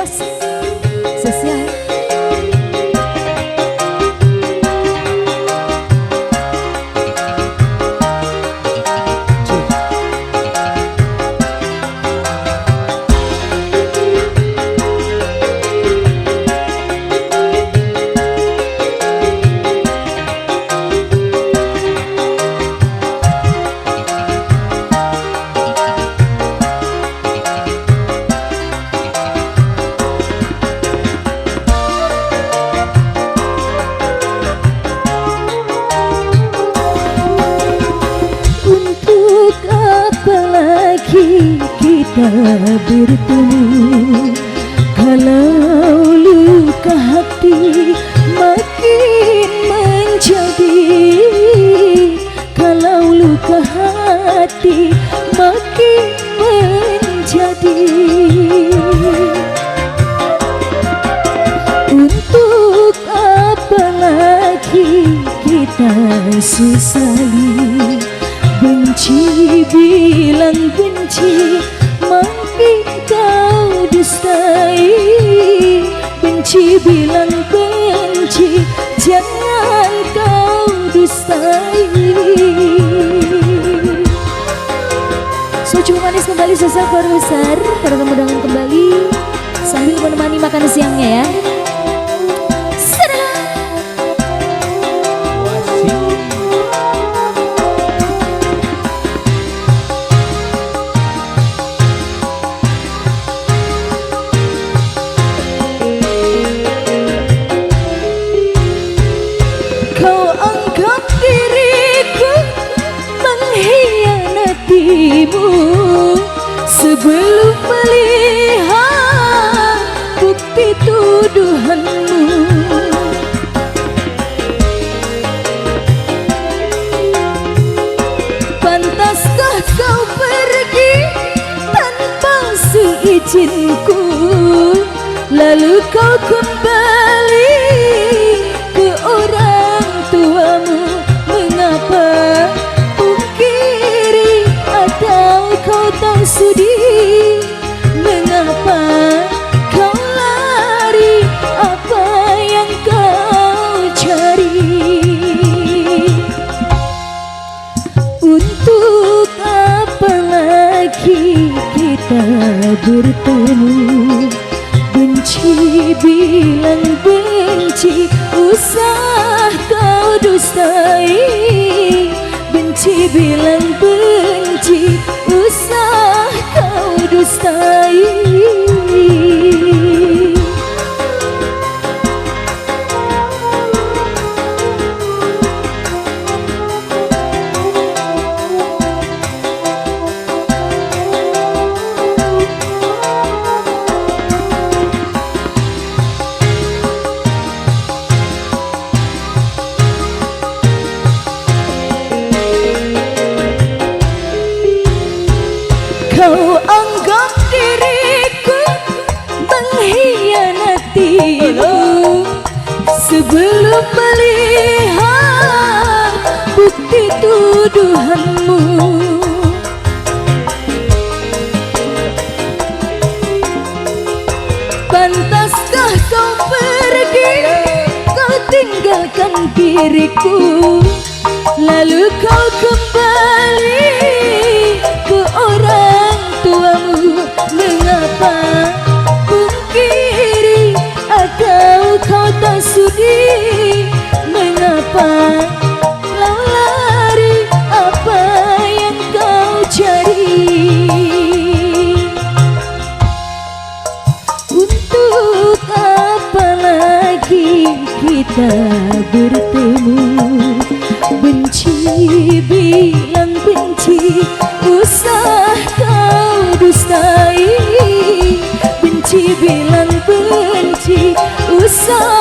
bos. Sosial. Kita bertemu kalau luka hati makin menjadi, kalau luka hati makin menjadi. Untuk apa lagi kita sesali, benci bilang benci, makin kau dustai. Benci bilang benci, jangan kau dustai. Suju manis kembali sesal besar, bertemu dengan kembali sambil menemani makan siangnya ya. Sebelum melihat bukti tuduhanmu, pantaskah kau pergi tanpa seizinku, lalu kau kembali ke orang tuamu? Mengapa pungkiri atau kau tak sudi? Mengapa kau lari? Apa yang kau cari? Untuk apa lagi kita bertemu? Benci bilang benci, usah kau dustai. Benci bilang benci, usah kau dustai. Kau anggap diriku mengkhianatimu sebelum melihat bukti tuduhanmu. Pantaskah kau pergi, kau tinggalkan diriku, lalu kau kembali ke orang tuamu? Mengapa pungkiri atau kau tak sudi? Mengapa kau lari? Apa yang kau cari? Untuk apa lagi kita bertemu? Benci bilang benci, usah kau dustai. Benci bilang benci, usah